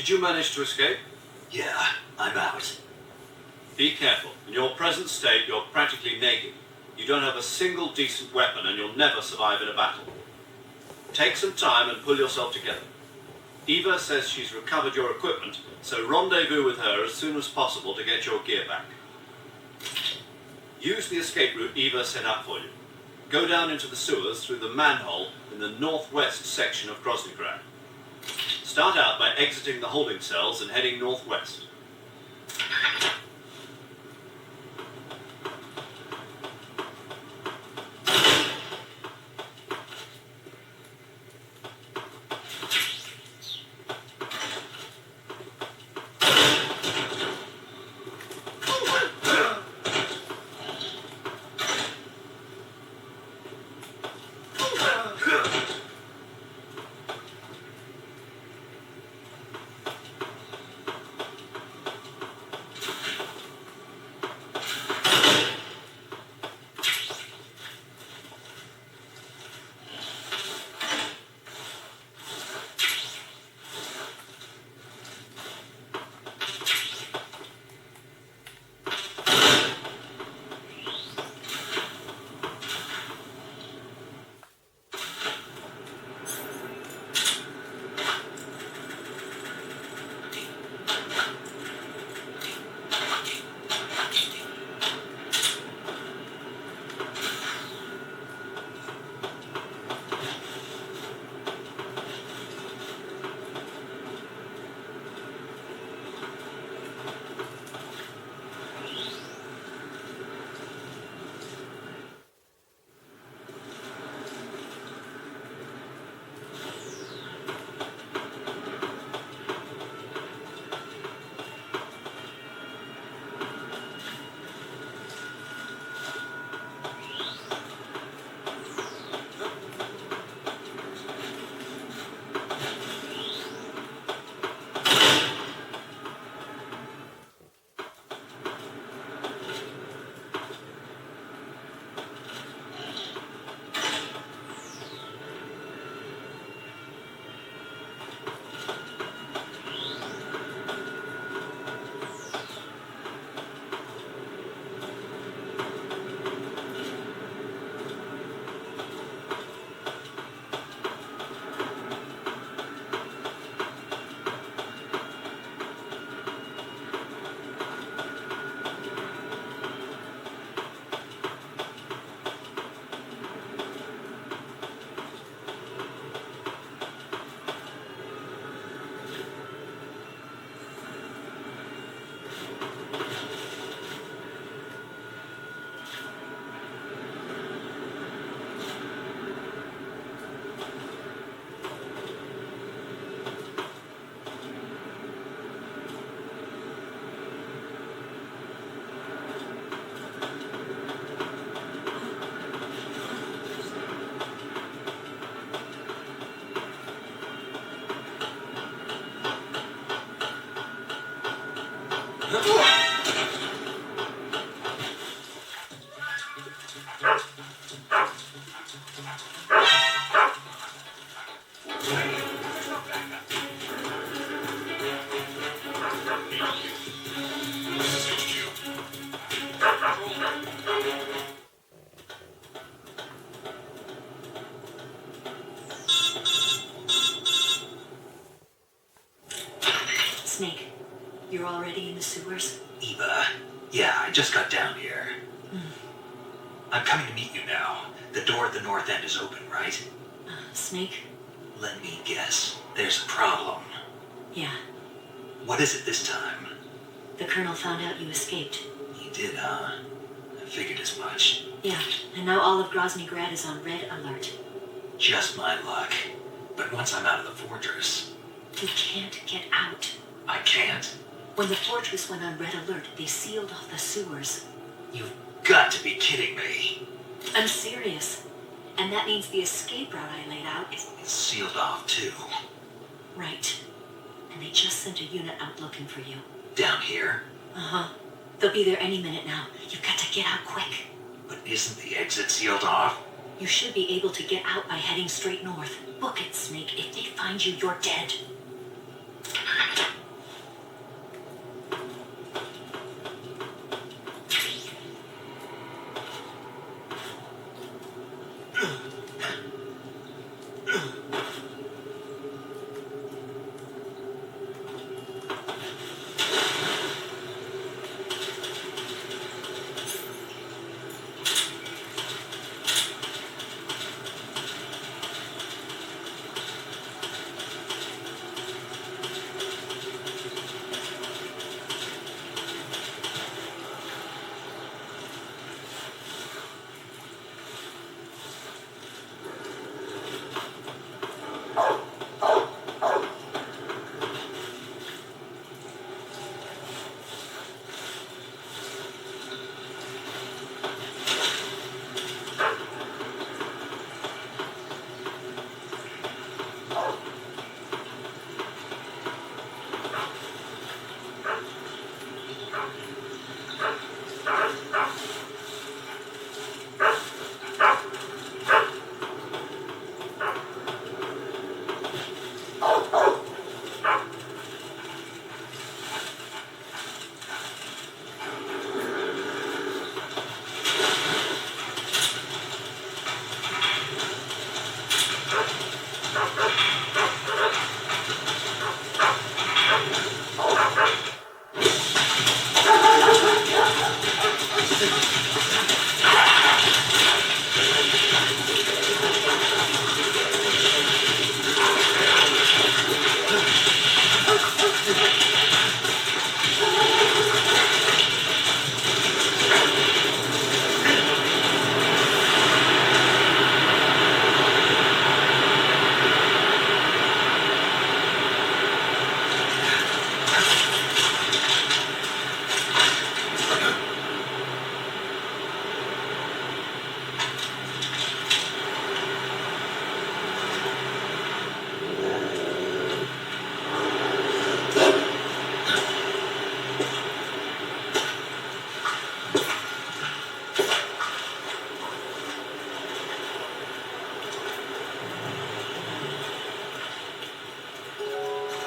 Did you manage to escape? Yeah, I'm out. Be careful. In your present state, you're practically naked. You don't have a single decent weapon, and you'll never survive in a battle. Take some time and pull yourself together. Eva says she's recovered your equipment, so rendezvous with her as soon as possible to get your gear back. Use the escape route Eva set up for you. Go down into the sewers through the manhole in the northwest section of Groznygrad. Start out by exiting the holding cells and heading northwest. Snake, you're already in the sewers? Eva, yeah, I just got down here. I'm coming to meet you now. The door at the north end is open, right? Snake? Let me guess. There's a problem. Yeah. What is it this time? The Colonel found out you escaped. He did, huh? I figured as much. Yeah, and now all of Groznygrad is on red alert. Just my luck. But once I'm out of the fortress... You can't get out. I can't? When the fortress went on red alert, they sealed off the sewers. You've got to be kidding me. I'm serious. And that means the escape route I laid out is... It's sealed off, too. Right. And they just sent a unit out looking for you. Down here? Uh-huh. They'll be there any minute now. You've got to get out quick. But isn't the exit sealed off? You should be able to get out by heading straight north. Book it, Snake. If they find you, you're dead.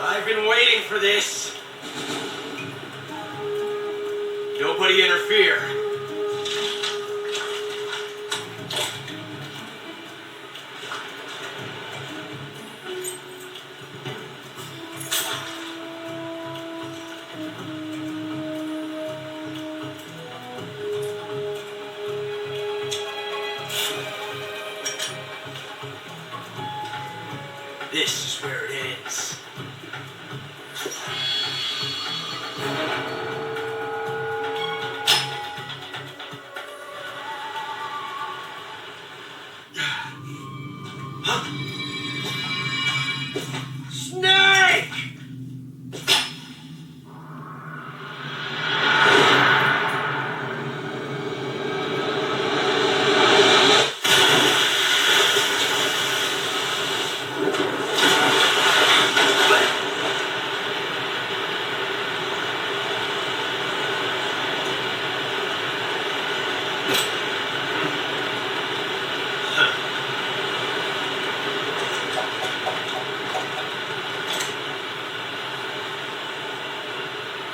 I've been waiting for this. Nobody interfere. This is where it ends. Snake!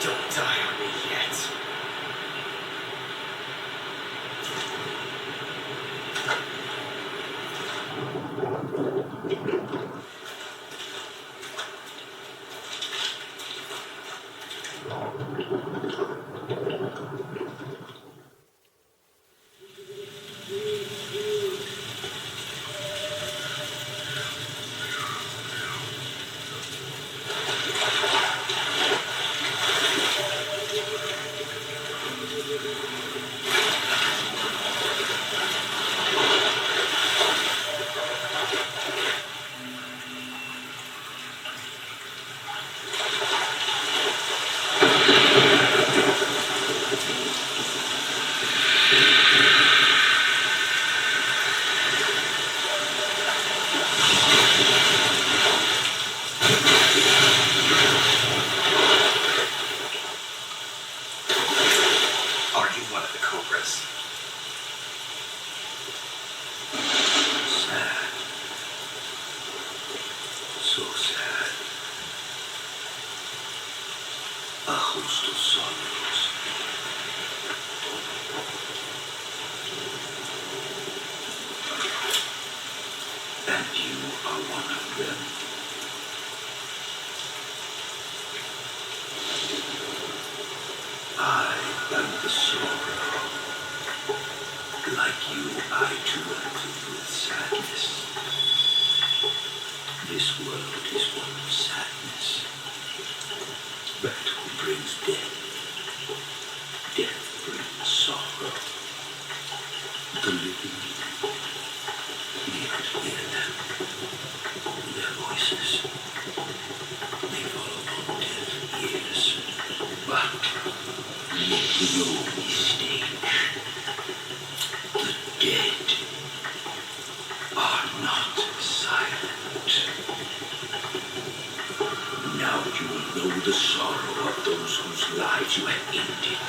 Don't die on me yet. Are you one of the Cobras? Sad. So sad. Ajustos sonoros. And you are one them. I am the sorrow. Like you, I too am filled with sadness. This world is one of sadness. Battle brings death. Death brings sorrow. The living need to hear them. Their voices. They fall upon deaf ears. But make no mistake. The dead are not silent. Now you will know the sorrow of those whose lives you have ended.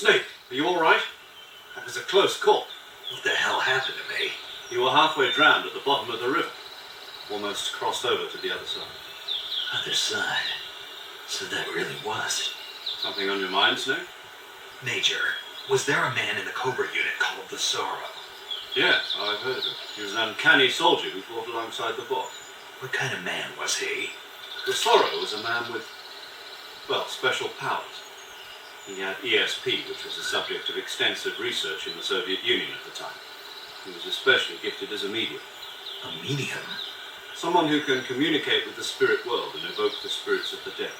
Snake, are you all right? That was a close call. What the hell happened to me? You were halfway drowned at the bottom of the river. Almost crossed over to the other side. Other side. So that really was. Something on your mind, Snake? Major, was there a man in the Cobra unit called the Sorrow? Yes, I've heard of him. He was an uncanny soldier who fought alongside the boss. What kind of man was he? The Sorrow was a man with, well, special powers. He had ESP, which was the subject of extensive research in the Soviet Union at the time. He was especially gifted as a medium. A medium? Someone who can communicate with the spirit world and evoke the spirits of the dead.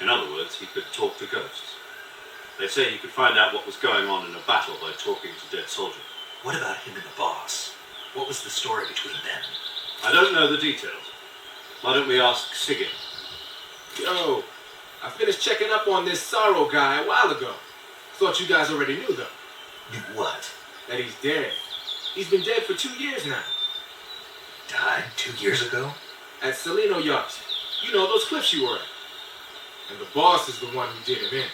In other words, he could talk to ghosts. They say he could find out what was going on in a battle by talking to dead soldiers. What about him and the boss? What was the story between them? I don't know the details. Why don't we ask Sigurd? Yo, I finished checking up on this Sorrow guy a while ago. Thought you guys already knew, though. Knew what? That he's dead. He's been dead for 2 years now. Died 2 years ago? At Salino Yacht. You know, those cliffs you were at. And the boss is the one who did him in.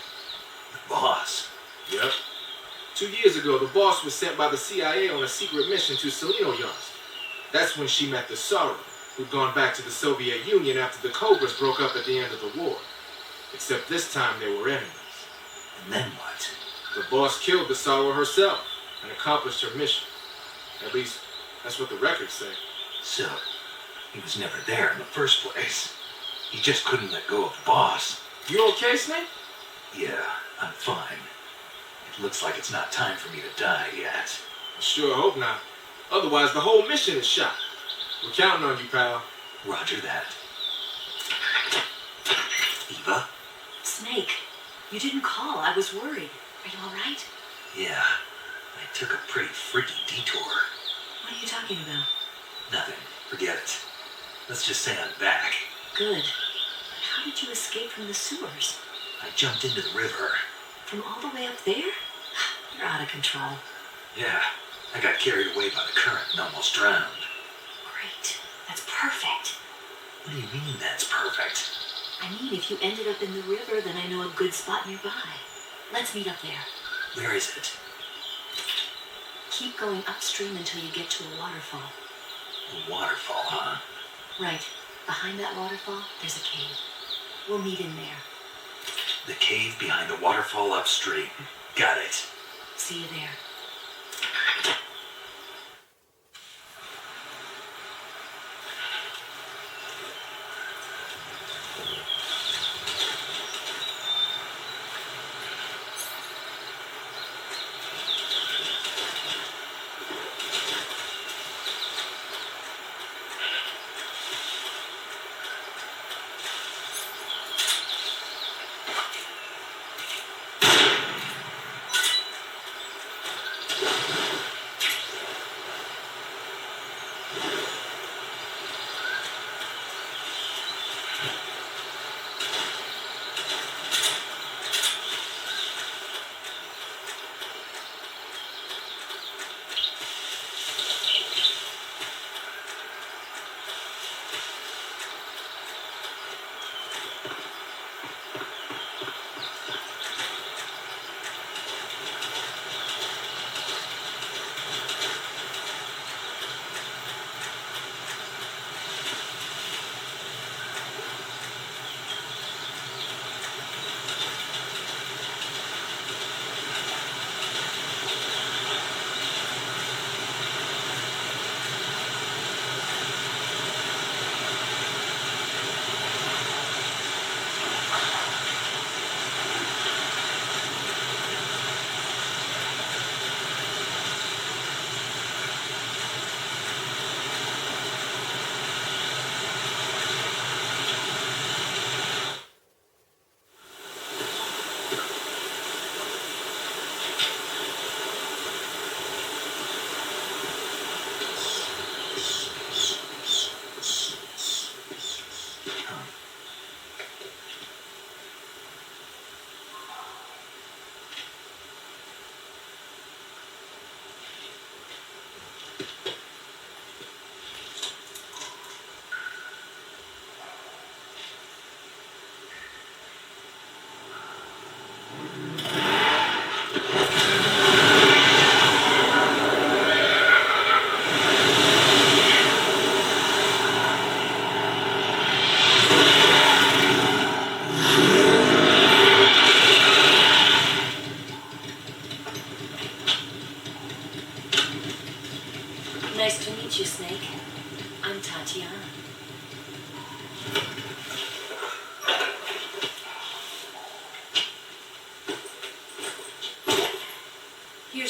The boss? Yep. 2 years ago, the boss was sent by the CIA on a secret mission to Salino Yacht. That's when she met the Sorrow, who'd gone back to the Soviet Union after the Cobras broke up at the end of the war. Except this time they were enemies. And then what? The boss killed the Sorrow herself and accomplished her mission. At least, that's what the records say. So, he was never there in the first place. He just couldn't let go of the boss. You okay, Snake? Yeah, I'm fine. It looks like it's not time for me to die yet. I sure hope not. Otherwise, the whole mission is shot. We're counting on you, pal. Roger that. Eva? Snake, you didn't call. I was worried. Are you all right? Yeah, I took a pretty freaky detour. What are you talking about? Nothing. Forget it. Let's just say I'm back. Good. But how did you escape from the sewers? I jumped into the river. From all the way up there? You're out of control. Yeah, I got carried away by the current and almost drowned. Great. That's perfect. What do you mean that's perfect? I mean, if you ended up in the river, then I know a good spot nearby. Let's meet up there. Where is it? Keep going upstream until you get to a waterfall. A waterfall, huh? Right. Behind that waterfall, there's a cave. We'll meet in there. The cave behind the waterfall upstream. Got it. See you there.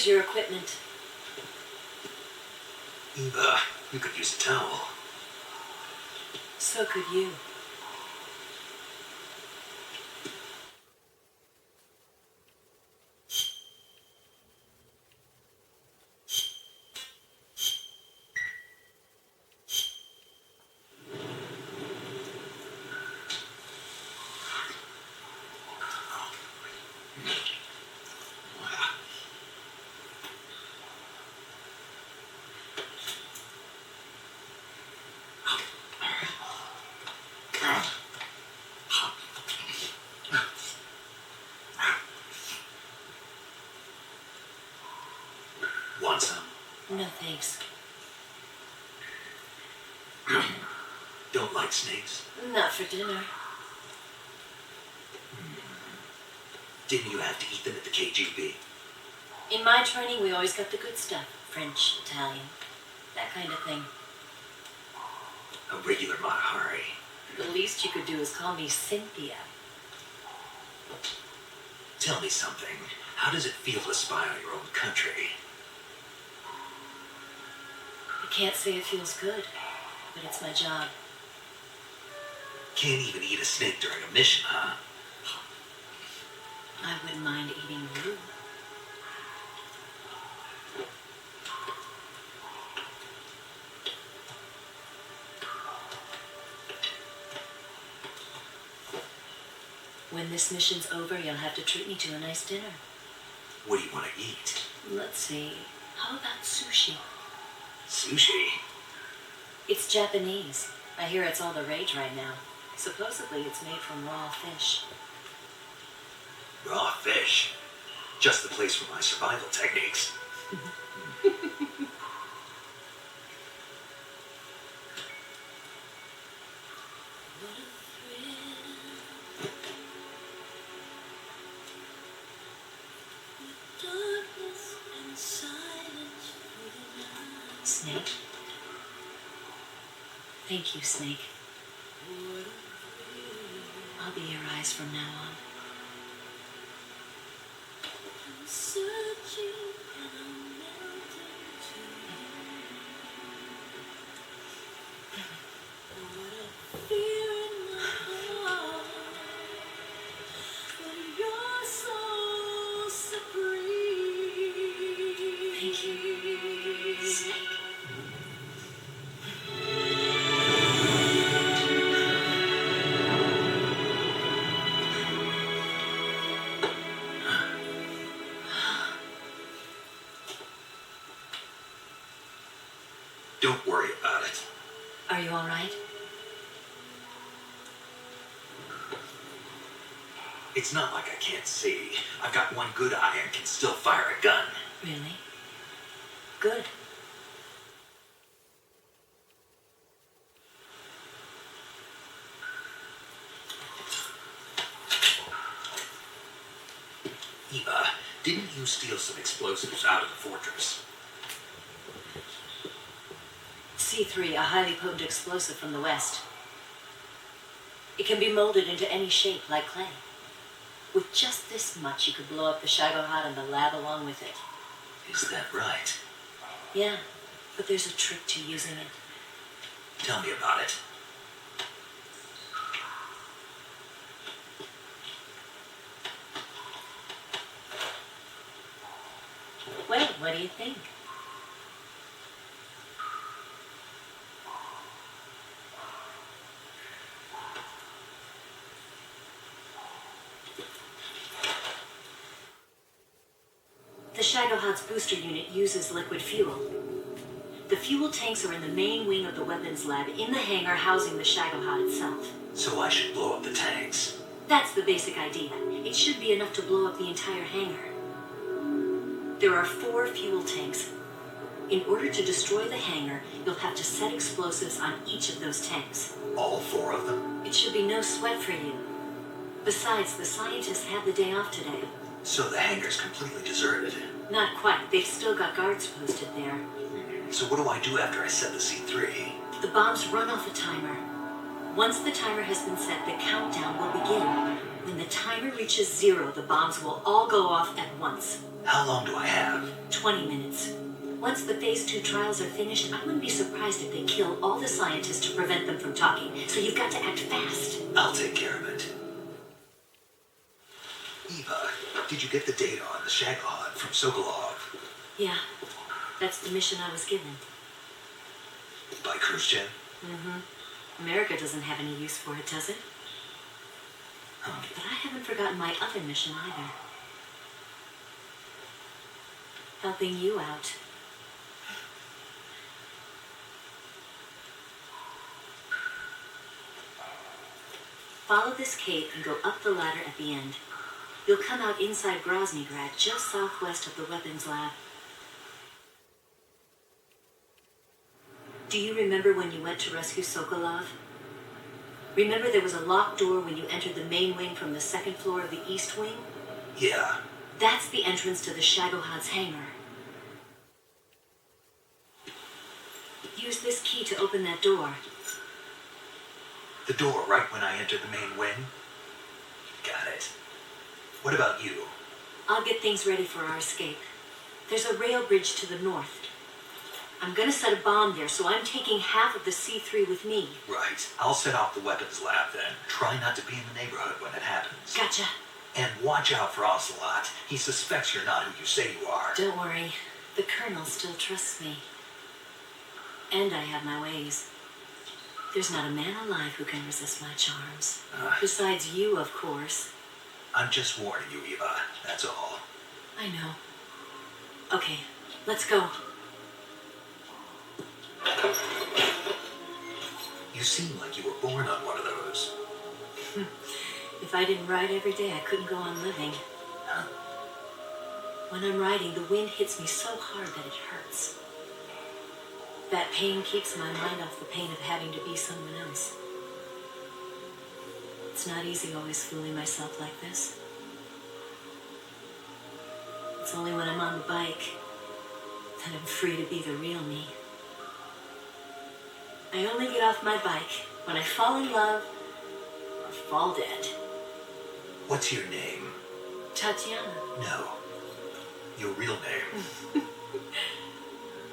Here's your equipment. Eva, you could use a towel. So could you. Want some? No thanks. Don't like snakes? Not for dinner. Didn't you have to eat them at the KGB? In my training, we always got the good stuff. French, Italian, that kind of thing. A regular Matahari. The least you could do is call me Cynthia. Tell me something. How does it feel to spy on your own country? I can't say it feels good, but it's my job. Can't even eat a snake during a mission, huh? I wouldn't mind eating you. When this mission's over, you'll have to treat me to a nice dinner. What do you want to eat? Let's see. How about sushi? Sushi? It's Japanese. I hear it's all the rage right now. Supposedly it's made from raw fish. Raw fish? Just the place for my survival techniques. Snake? Thank you, Snake. I'll be your eyes from now on. Thank you, Snake. Don't worry about it. Are you all right? It's not like I can't see. I've got one good eye and can still fire a gun. Really? Good. Eva, didn't you steal some explosives out of the fortress? C3, a highly potent explosive from the West. It can be molded into any shape, like clay. With just this much, you could blow up the Shagohod and the lab along with it. Is that right? Yeah, but there's a trick to using it. Tell me about it. Well, what do you think? The Shagohod's booster unit uses liquid fuel. The fuel tanks are in the main wing of the weapons lab in the hangar housing the Shagohod itself. So I should blow up the tanks. That's the basic idea. It should be enough to blow up the entire hangar. There are 4 fuel tanks. In order to destroy the hangar, you'll have to set explosives on each of those tanks. All 4 of them? It should be no sweat for you. Besides, the scientists had the day off today. So the hangar's completely deserted. Not quite. They've still got guards posted there. So what do I do after I set the C3? The bombs run off a timer. Once the timer has been set, the countdown will begin. When the timer reaches 0, the bombs will all go off at once. How long do I have? 20 minutes. Once the Phase 2 trials are finished, I wouldn't be surprised if they kill all the scientists to prevent them from talking, so you've got to act fast. I'll take care of it. Eva, did you get the data on the Shagohod from Sokolov? Yeah, that's the mission I was given. By Khrushchev? Mm-hmm. America doesn't have any use for it, does it? But I haven't forgotten my other mission either. Helping you out. Follow this cape and go up the ladder at the end. You'll come out inside Groznygrad, just southwest of the weapons lab. Do you remember when you went to rescue Sokolov? Remember there was a locked door when you entered the main wing from the second floor of the east wing? Yeah. That's the entrance to the Shagohod's hangar. Use this key to open that door. The door right when I enter the main wing? Got it. What about you? I'll get things ready for our escape. There's a rail bridge to the north. I'm gonna set a bomb there, so I'm taking half of the C3 with me. Right. I'll set off the weapons lab then. Try not to be in the neighborhood when it happens. Gotcha. And watch out for Ocelot. He suspects you're not who you say you are. Don't worry. The Colonel still trusts me. And I have my ways. There's not a man alive who can resist my charms. Besides you, of course. I'm just warning you, Eva. That's all. I know. Okay, let's go. You seem like you were born on one of those. If I didn't ride every day, I couldn't go on living. Huh? When I'm riding, the wind hits me so hard that it hurts. That pain keeps my mind off the pain of having to be someone else. It's not easy always fooling myself like this. It's only when I'm on the bike that I'm free to be the real me. I only get off my bike when I fall in love or fall dead. What's your name? Tatiana. No. Your real name.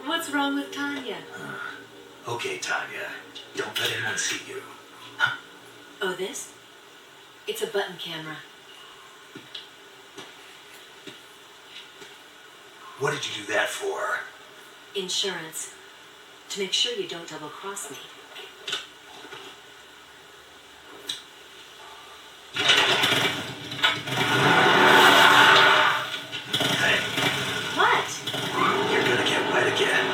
What's wrong with Tanya? Okay, Tanya. Don't let anyone see you. Oh, this? It's a button camera. What did you do that for? Insurance. To make sure you don't double-cross me. Hey, What? you're gonna get wet again.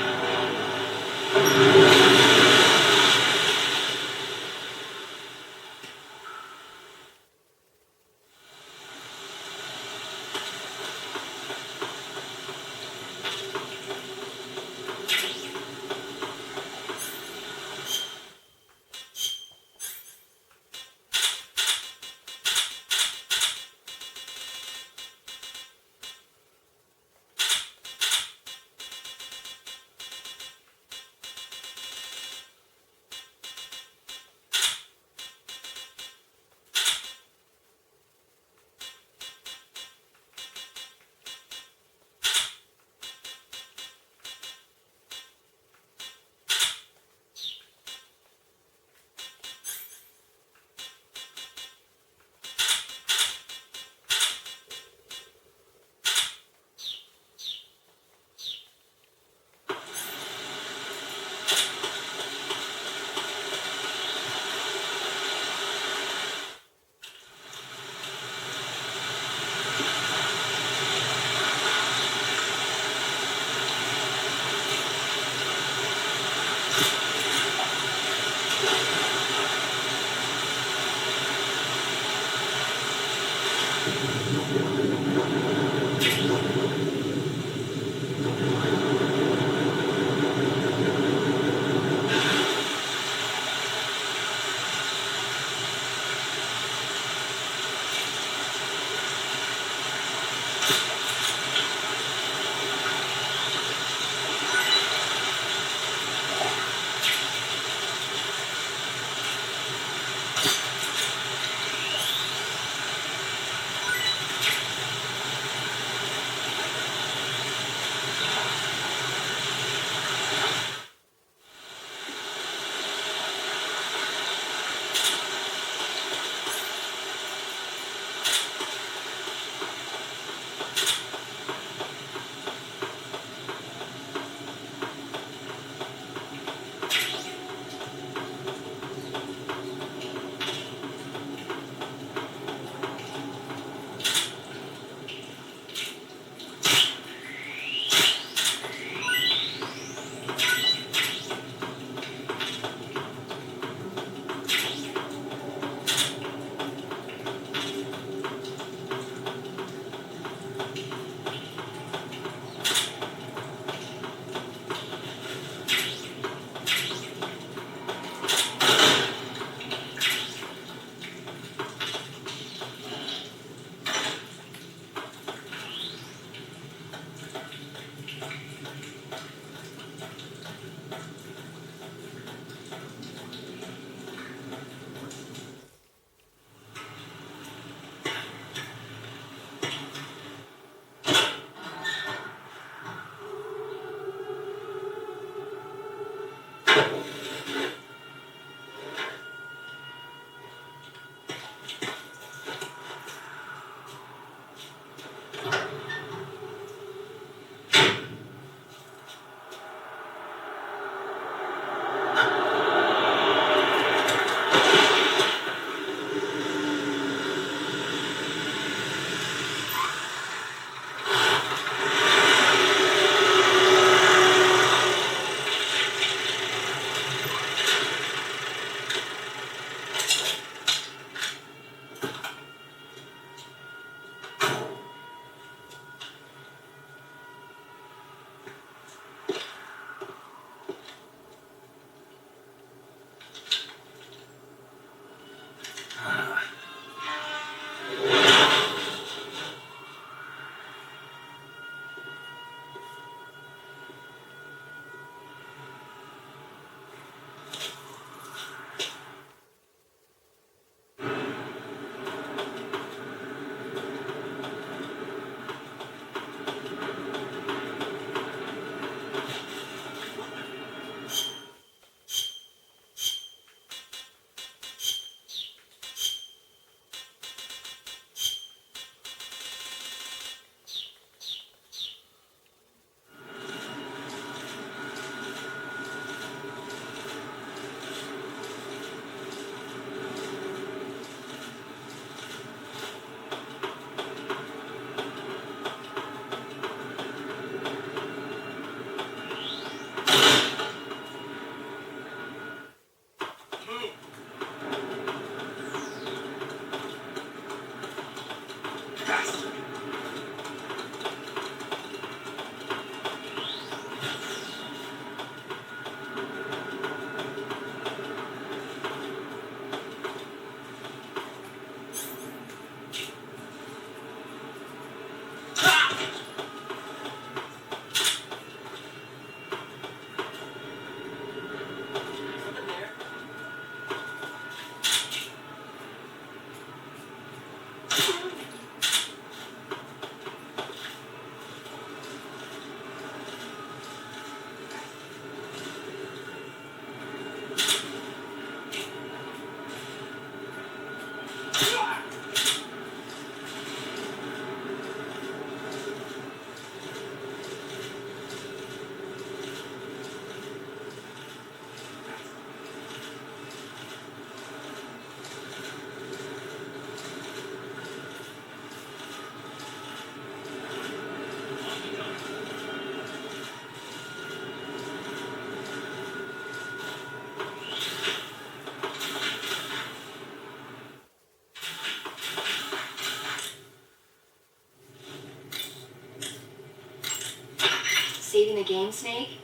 Saving the game, Snake?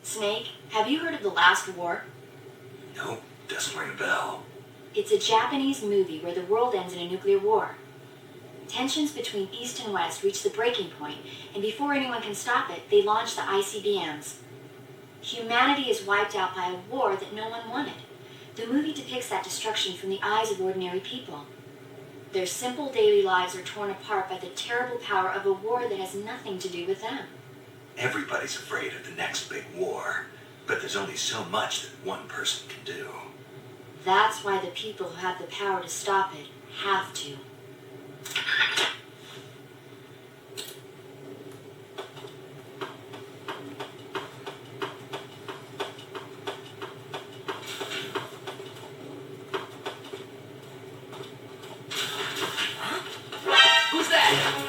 Snake, have you heard of The Last War? Nope, doesn't ring a bell. It's a Japanese movie where the world ends in a nuclear war. Tensions between East and West reach the breaking point, and before anyone can stop it, they launch the ICBMs. Humanity is wiped out by a war that no one wanted. The movie depicts that destruction from the eyes of ordinary people. Their simple daily lives are torn apart by the terrible power of a war that has nothing to do with them. Everybody's afraid of the next big war, but there's only so much that one person can do. That's why the people who have the power to stop it have to. Who's that?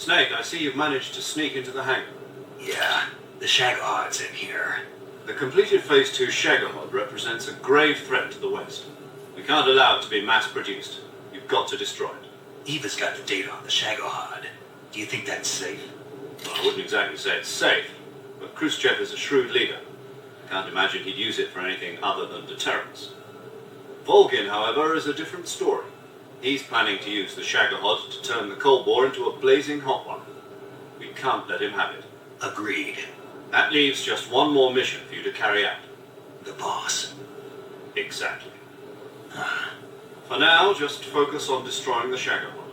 Snake, I see you've managed to sneak into the hangar. Yeah, the Shagahad's in here. The completed Phase 2 Shagahod represents a grave threat to the West. We can't allow it to be mass-produced. You've got to destroy it. Eva's got the data on the Shagahad. Do you think that's safe? Well, I wouldn't exactly say it's safe, but Khrushchev is a shrewd leader. Can't imagine he'd use it for anything other than deterrence. Volgin, however, is a different story. He's planning to use the Shagahod to turn the Cold War into a blazing hot one. We can't let him have it. Agreed. That leaves just one more mission for you to carry out. The boss. Exactly. For now, just focus on destroying the Shagahod.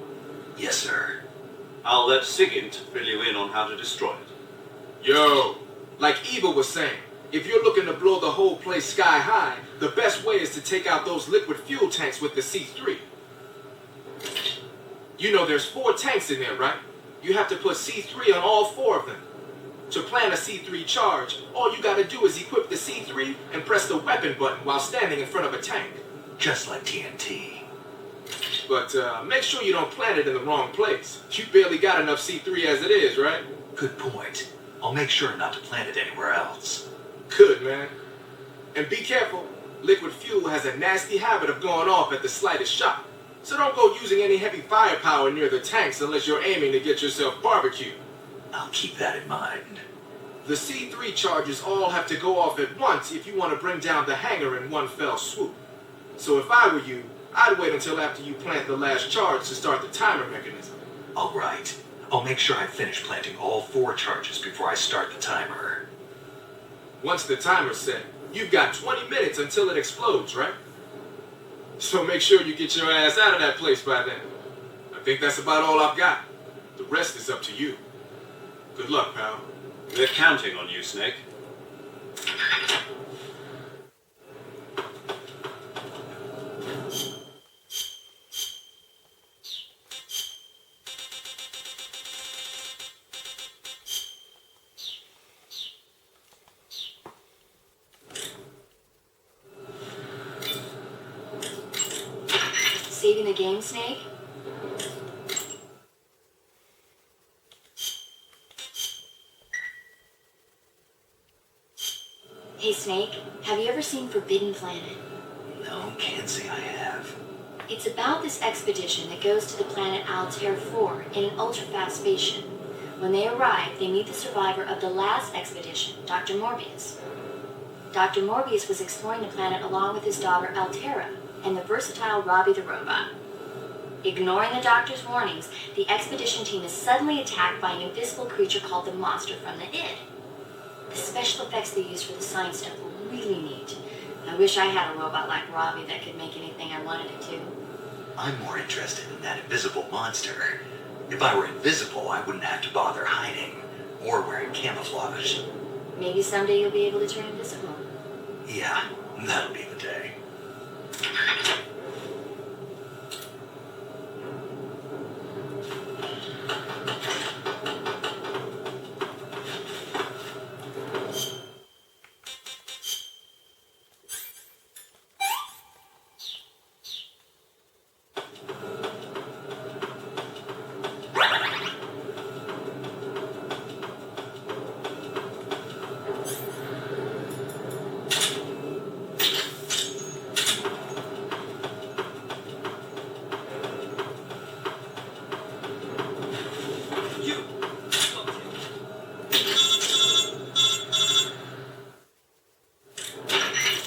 Yes, sir. I'll let Sigint fill you in on how to destroy it. Yo, like Eva was saying, if you're looking to blow the whole place sky high, the best way is to take out those liquid fuel tanks with the C3. You know there's 4 tanks in there, right? You have to put C3 on all 4 of them. To plan a C3 charge, all you gotta do is equip the C3 and press the weapon button while standing in front of a tank. Just like TNT. But make sure you don't plant it in the wrong place. You barely got enough C3 as it is, right? Good point. I'll make sure not to plant it anywhere else. Good, man. And be careful. Liquid fuel has a nasty habit of going off at the slightest shock. So don't go using any heavy firepower near the tanks unless you're aiming to get yourself barbecued. I'll keep that in mind. The C3 charges all have to go off at once if you want to bring down the hangar in one fell swoop. So if I were you, I'd wait until after you plant the last charge to start the timer mechanism. All right. I'll make sure I finish planting all 4 charges before I start the timer. Once the timer's set, you've got 20 minutes until it explodes, right? So make sure you get your ass out of that place by then. I think that's about all I've got. The rest is up to you. Good luck, pal. We're counting on you, Snake. Saving the game, Snake? Hey, Snake, have you ever seen Forbidden Planet? No, can't say I have. It's about this expedition that goes to the planet Altair 4 in an ultra-fast spaceship. When they arrive, they meet the survivor of the last expedition, Dr. Morbius. Dr. Morbius was exploring the planet along with his daughter Altera and the versatile Robbie the robot. Ignoring the doctor's warnings, the expedition team is suddenly attacked by an invisible creature called the Monster from the Id. The special effects they used for the science stuff were really neat. I wish I had a robot like Robbie that could make anything I wanted it to. I'm more interested in that invisible monster. If I were invisible, I wouldn't have to bother hiding or wearing camouflage. Maybe someday you'll be able to turn invisible. Yeah, that'll be the day.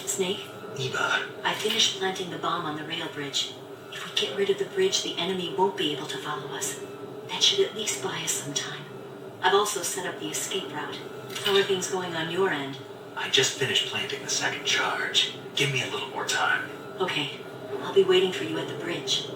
Snake? Eva, I finished planting the bomb on the rail bridge. If we get rid of the bridge, the enemy won't be able to follow us. That should at least buy us some time. I've also set up the escape route. How are things going on your end? I just finished planting the 2nd charge. Give me a little more time. Okay, I'll be waiting for you at the bridge.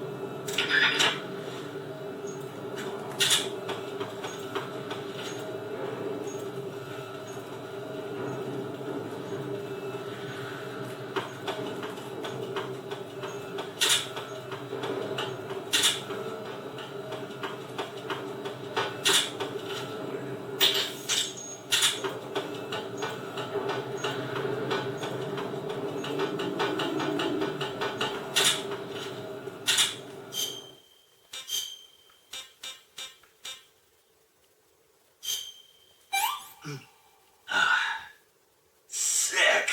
Sick.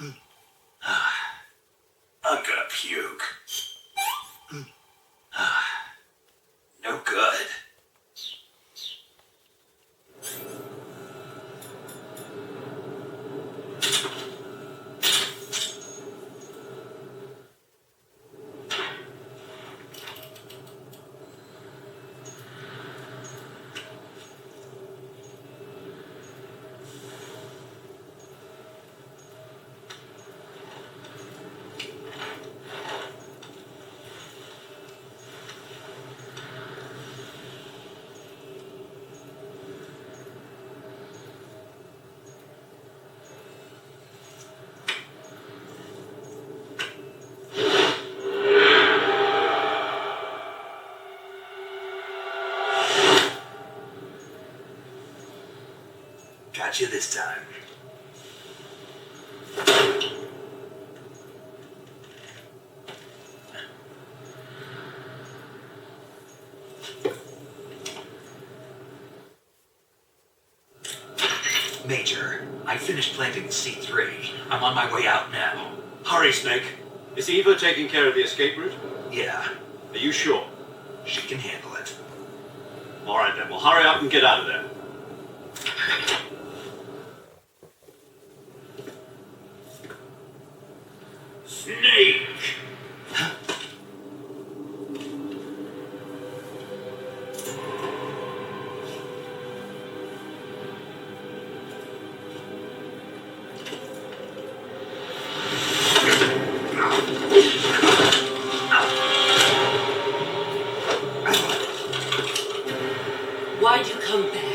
I'm gonna puke. No good. Got you this time. Major, I finished planting the C3. I'm on my way out now. Hurry, Snake. Is Eva taking care of the escape route? Yeah, Are you sure? she can handle it. All right then, well hurry up and get out of there. Snake! come back.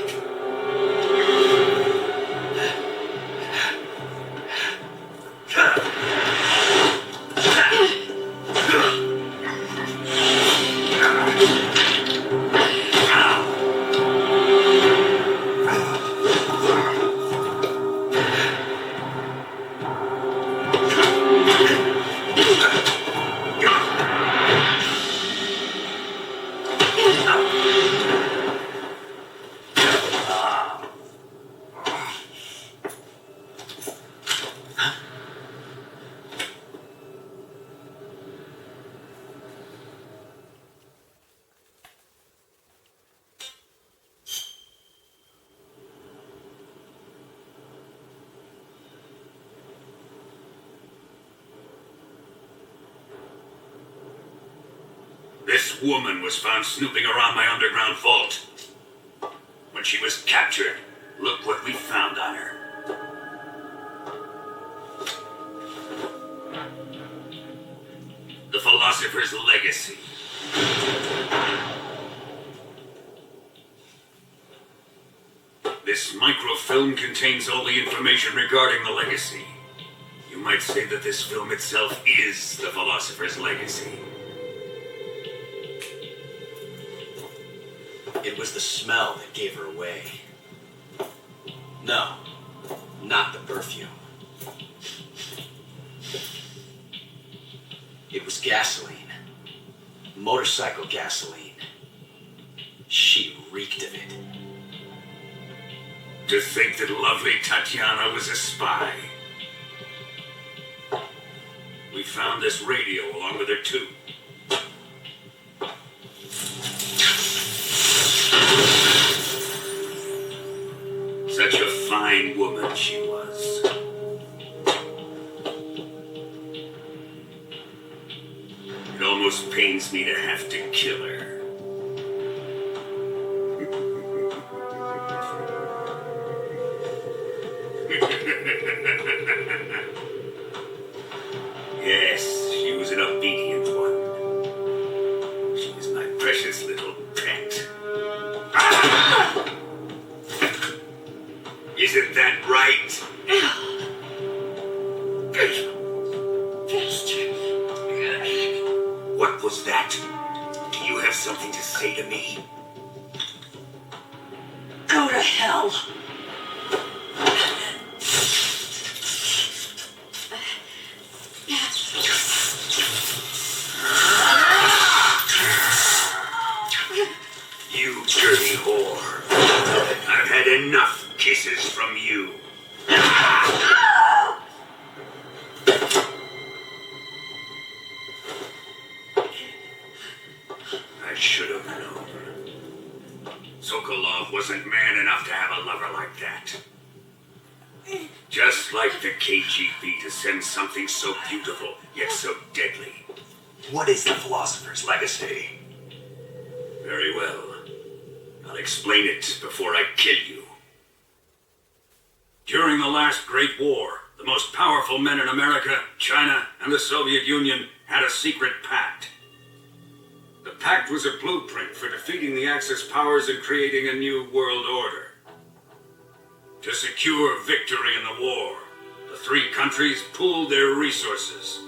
This woman was found snooping around my underground vault. When she was captured, look what we found on her. The philosopher's legacy. This microfilm contains all the information regarding the legacy. You might say that this film itself is the philosopher's legacy. It was the smell that gave her away. No, not the perfume. It was gasoline. Motorcycle gasoline. She reeked of it. To think that lovely Tatiana was a spy. We found this radio along with her too. Such a fine woman she was. It almost pains me to have to kill her. Yes, she was an obedient one. She was my precious little pet. Ah! Isn't that right? What was that? Do you have something to say to me? Go to hell. You dirty whore. I've had enough kisses from you. I should have known. Sokolov wasn't man enough to have a lover like that. Just like the KGB to send something so beautiful, yet so deadly. What is the philosopher's legacy? Very well. I'll explain it before I kill you. During the last Great War, the most powerful men in America, China, and the Soviet Union had a secret pact. The pact was a blueprint for defeating the Axis powers and creating a new world order. To secure victory in the war, the three countries pooled their resources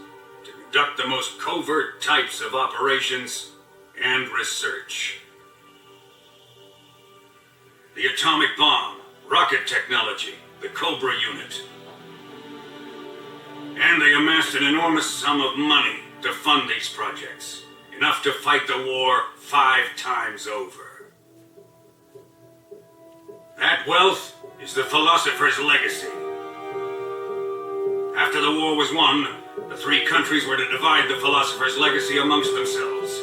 to conduct the most covert types of operations and research. The atomic bomb, rocket technology, the Cobra unit. And they amassed an enormous sum of money to fund these projects, enough to fight the war 5 times over. That wealth is the philosopher's legacy. After the war was won, the three countries were to divide the philosopher's legacy amongst themselves.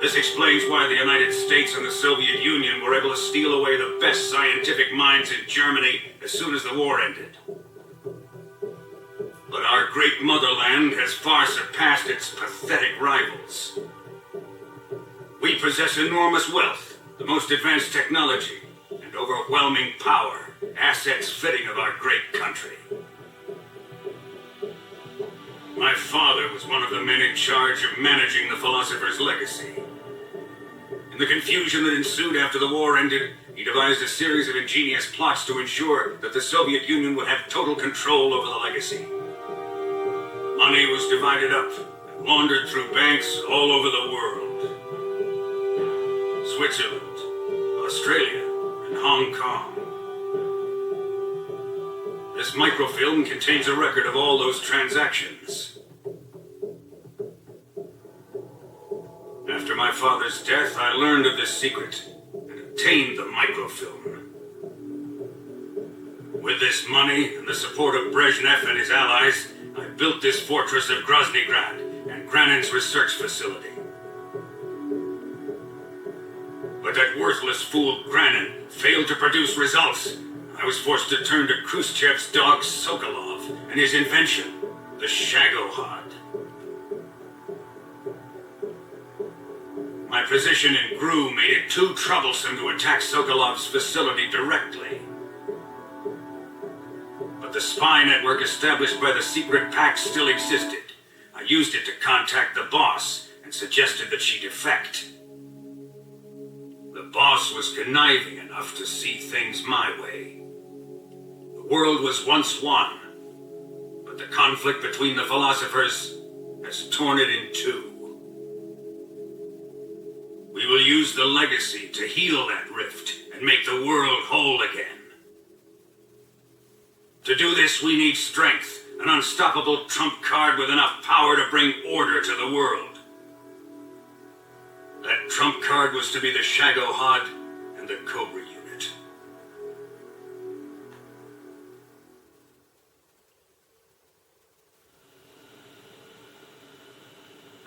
This explains why the United States and the Soviet Union were able to steal away the best scientific minds in Germany as soon as the war ended. But our great motherland has far surpassed its pathetic rivals. We possess enormous wealth, the most advanced technology, and overwhelming power, assets fitting of our great country. My father was one of the men in charge of managing the philosopher's legacy. In In the confusion that ensued after the war ended, he devised a series of ingenious plots to ensure that the Soviet Union would have total control over the legacy. Money was divided up and laundered through banks all over the world. Switzerland, Australia, and Hong Kong. This microfilm contains a record of all those transactions. After my father's death, I learned of this secret and obtained the microfilm. With this money and the support of Brezhnev and his allies, I built this fortress of Groznygrad and Granin's research facility. But that worthless fool Granin failed to produce results. I was forced to turn to Khrushchev's dog Sokolov and his invention, the Shagohod. My position in GRU made it too troublesome to attack Sokolov's facility directly. But the spy network established by the secret pact still existed. I used it to contact the boss and suggested that she defect. The boss was conniving enough to see things my way. The world was once one, but the conflict between the philosophers has torn it in two. We will use the legacy to heal that rift and make the world whole again. To do this, we need strength, an unstoppable trump card with enough power to bring order to the world. That trump card was to be the Shagohod and the Cobra unit.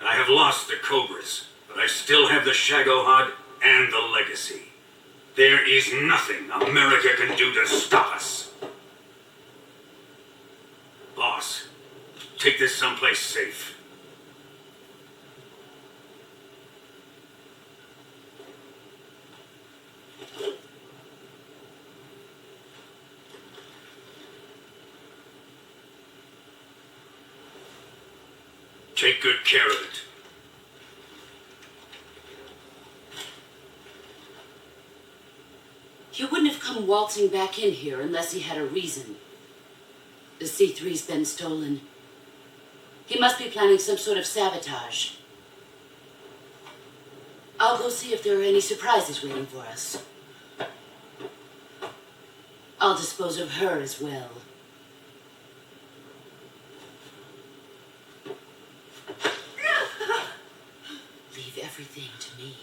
I have lost the Cobras, but I still have the Shagohod and the legacy. There is nothing America can do to stop us. Boss, take this someplace safe. Take good care of it. He wouldn't have come waltzing back in here unless he had a reason. The C3's been stolen. He must be planning some sort of sabotage. I'll go see if there are any surprises waiting for us. I'll dispose of her as well. Leave everything to me.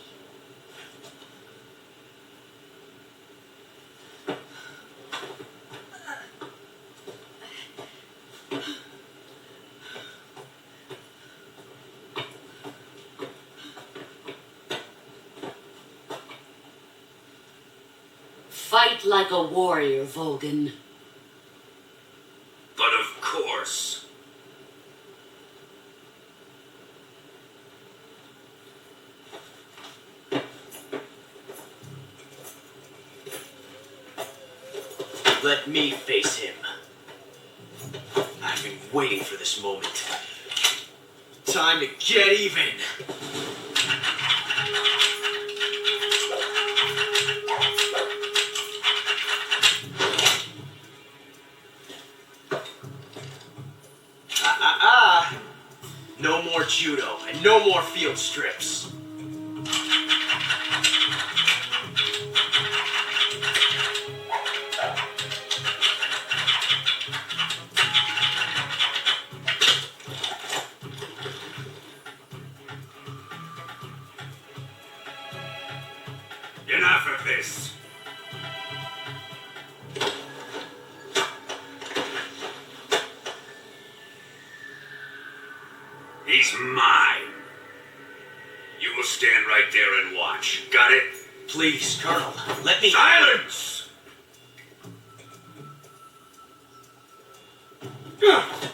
Fight like a warrior, Volgan. But of course. Let me face him. I've been waiting for this moment. Time to get even. No more judo and no more field strips. Enough of this. He's mine. You will stand right there and watch. Got it? Please, Colonel, let me... Silence! Huh?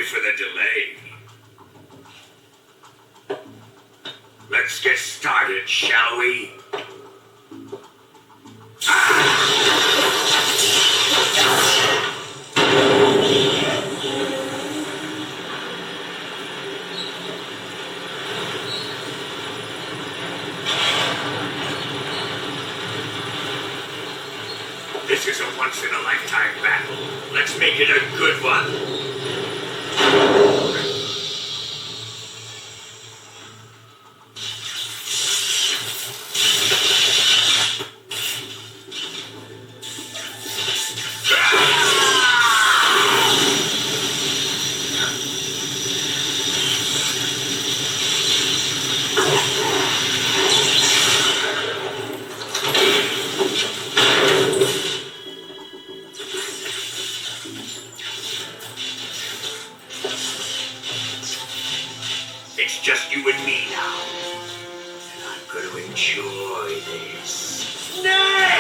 Sorry for the delay. Let's get started, shall we? This is a once-in-a-lifetime battle. Let's make it a good one. It's just you and me now. And I'm going to enjoy this. Nay!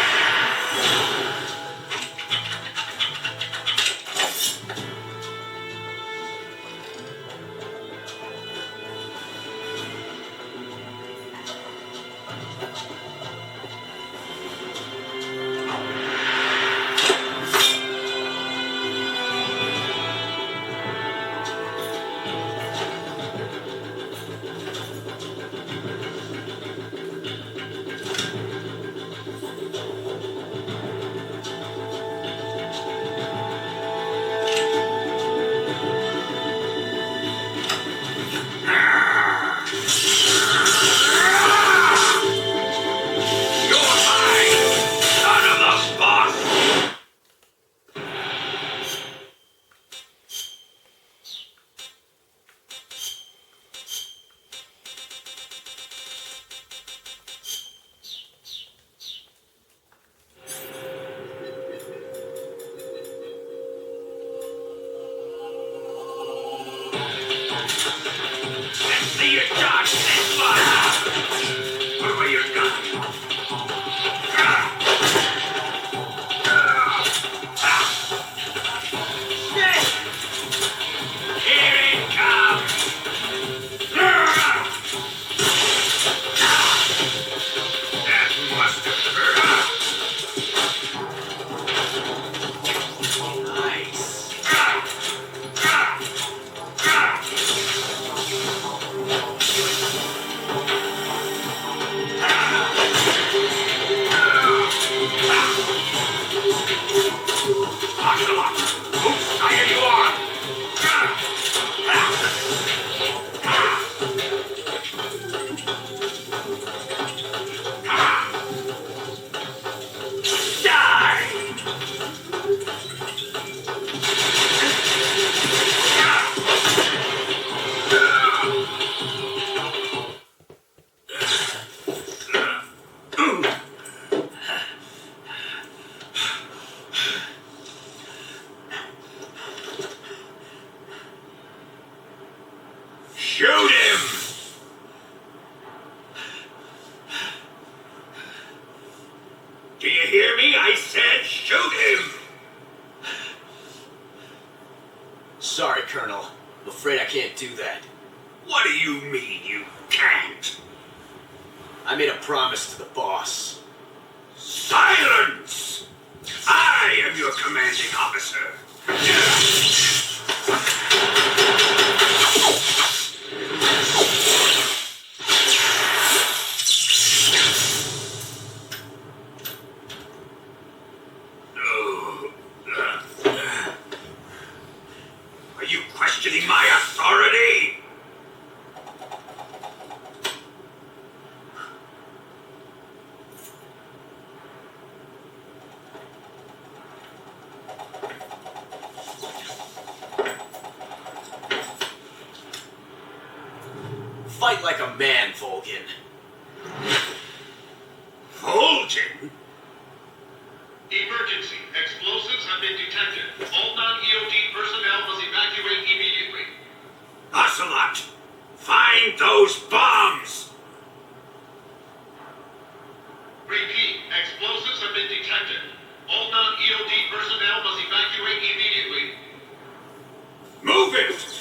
See your dodge this one! Put away your gun. Here it comes! That must have hurt. Nice. Ocelot, whose side are you on? Shoot him! Do you hear me? I said shoot him! Sorry, Colonel. I'm afraid I can't do that. What do you mean you can't? I made a promise to the boss. Silence! I am your commanding officer. Are you questioning my authority? Fight like a man, Volgin. Volgin? Emergency. Explosives have been detected. All non-EOD personnel must evacuate immediately. Ocelot, find those bombs! Repeat. Explosives have been detected. All non-EOD personnel must evacuate immediately. Move it!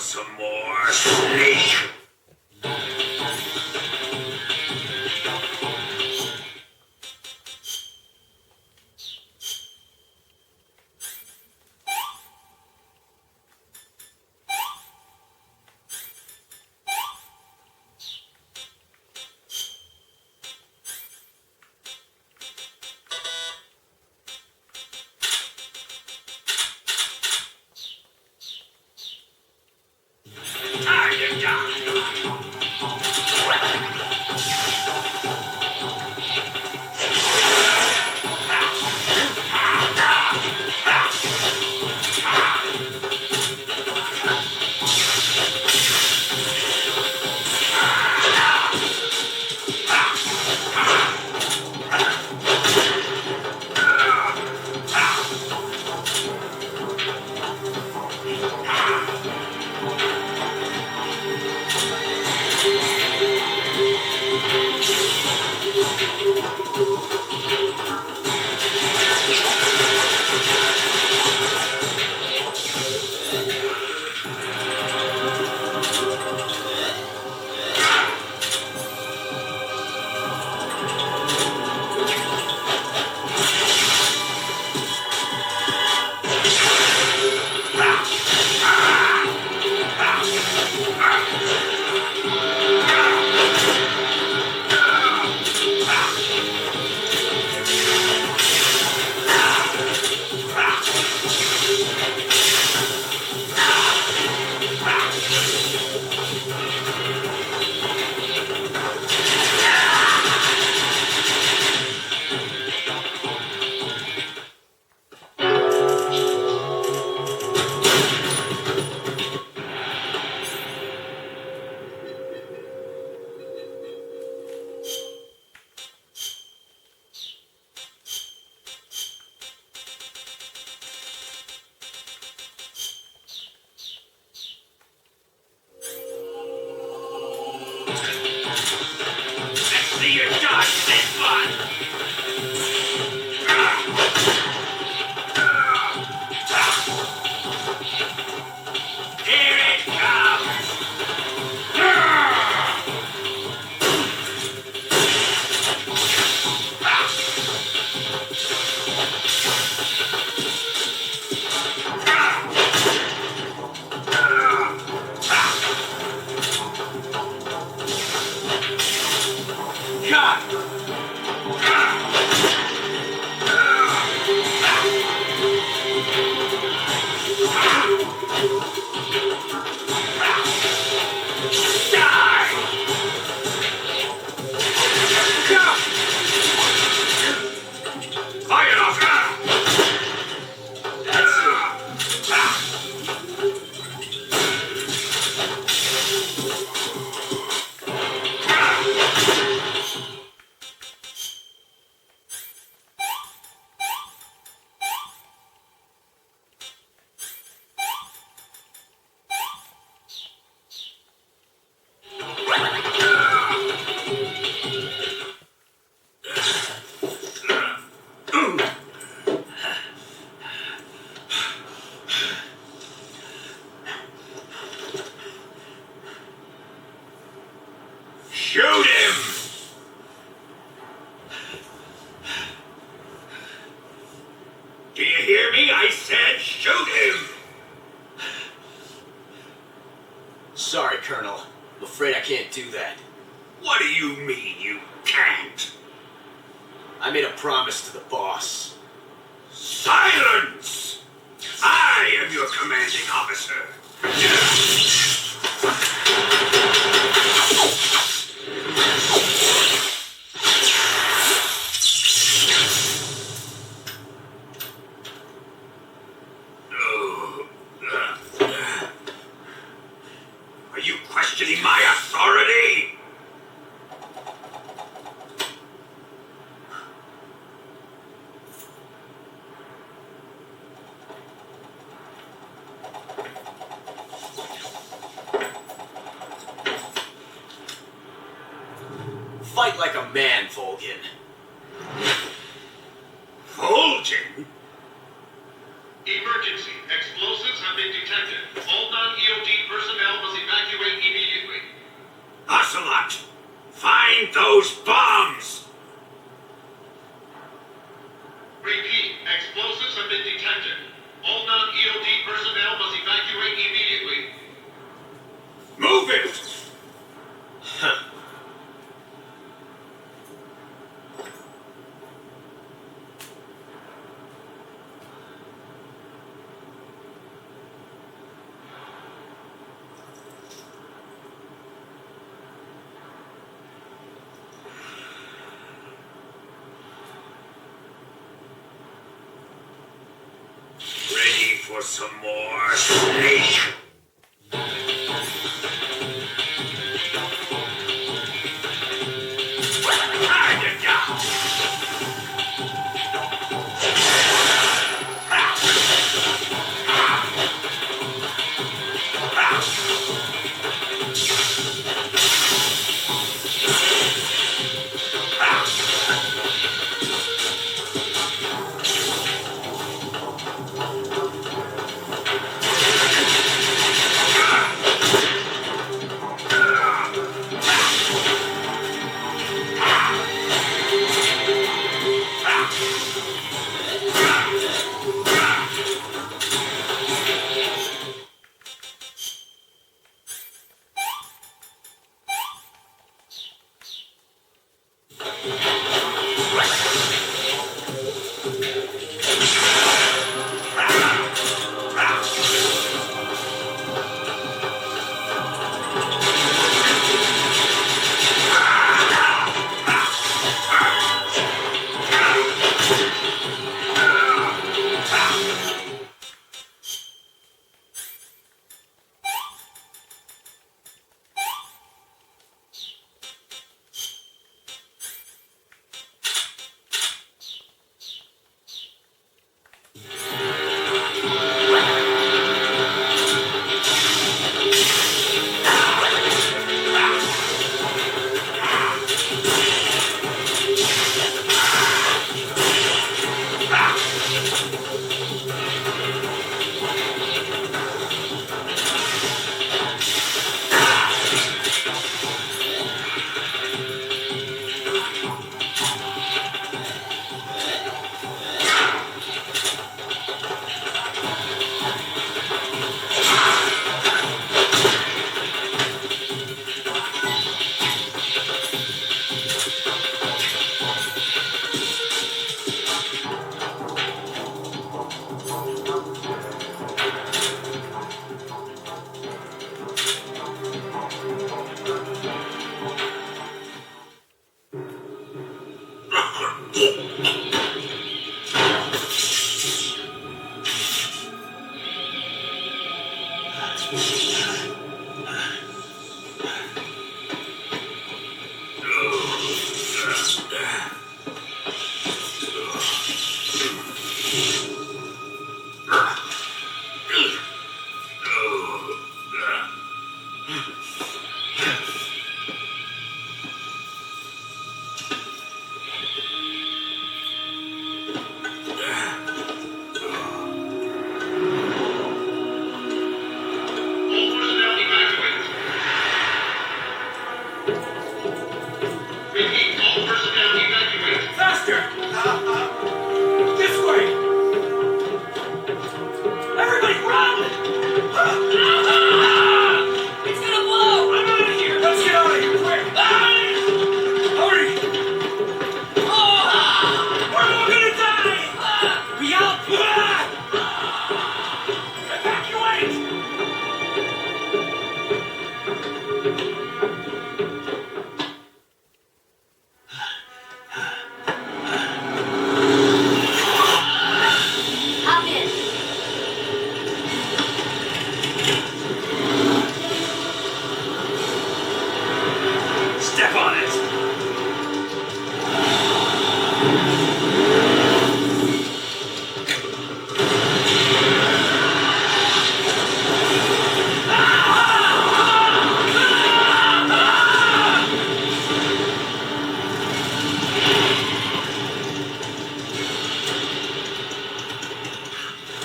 some more snake? Shoot him! Do you hear me? I said shoot him! Sorry, Colonel. I'm afraid I can't do that. What do you mean you can't? I made a promise to the boss. Silence! I am your commanding officer. Are you questioning my authority? Fight like a man, Volgin. Volgin? Emergency. Explosives have been detected. All non-EOD personnel must evacuate immediately. Ocelot, find those bombs! Repeat. Explosives have been detected. All non-EOD personnel must evacuate immediately. Move it! Ready for some more snake?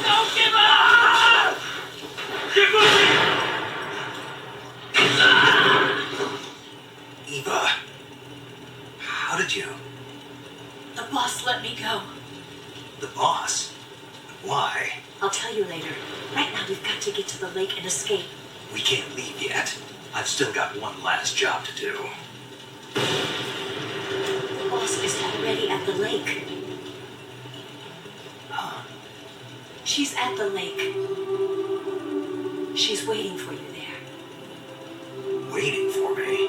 Don't get you? The boss let me go. The boss? Why? I'll tell you later. Right now, we've got to get to the lake and escape. We can't leave yet. I've still got one last job to do. The boss is already at the lake. Huh? She's at the lake. She's waiting for you there. Waiting for me?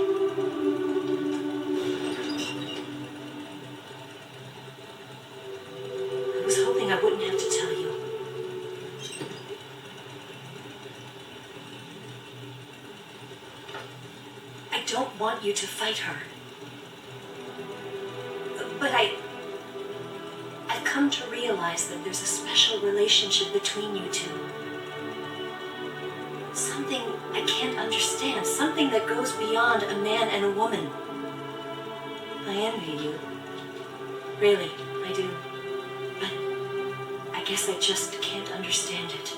I was hoping I wouldn't have to tell you. I don't want you to fight her. But I've come to realize that there's a special relationship between you two. Something I can't understand. Something that goes beyond a man and a woman. I envy you. Really, I do. But I guess I just can't understand it.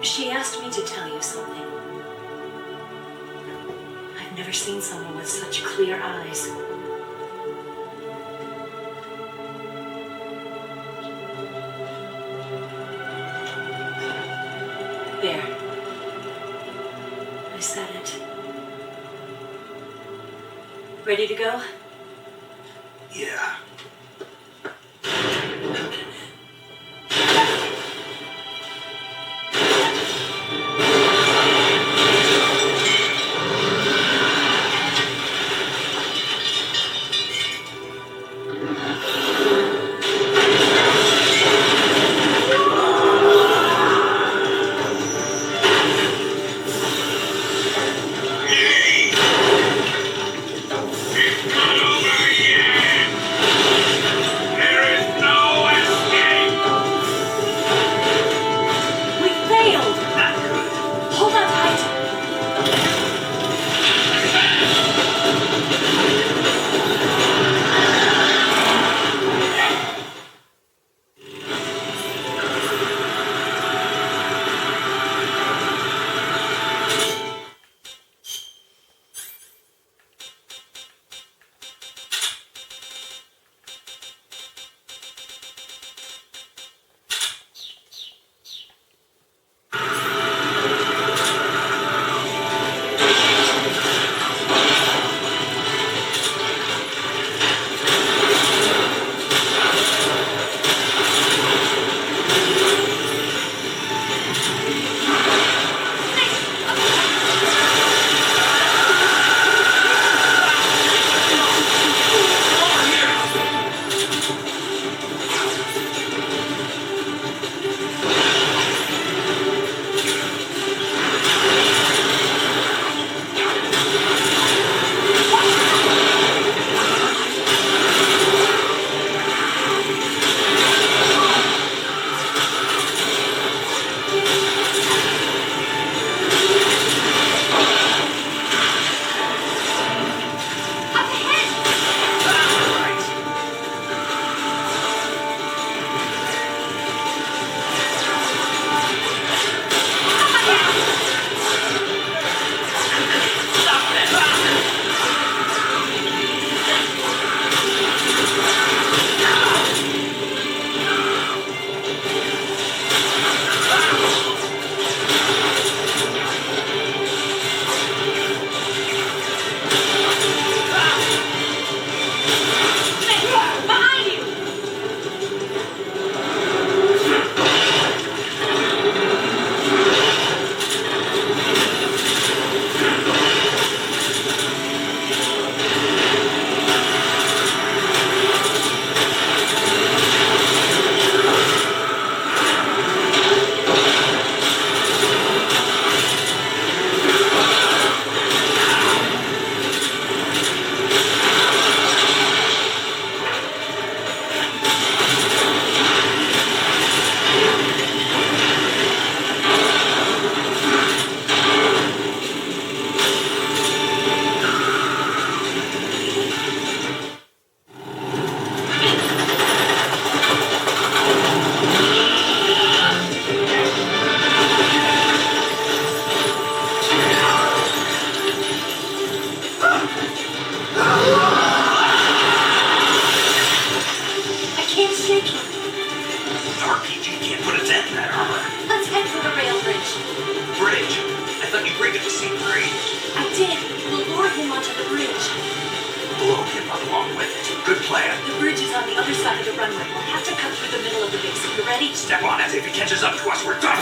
She asked me to tell you something. I've never seen someone with such clear eyes. There. I said it. Ready to go? Yeah. It's not over yet! bring it to C3? I did. We'll lure him onto the bridge. Blow him up along with it. Good plan. The bridge is on the other side of the runway. We'll have to cut through the middle of the base. You ready? Step on it. If he catches up to us, we're done.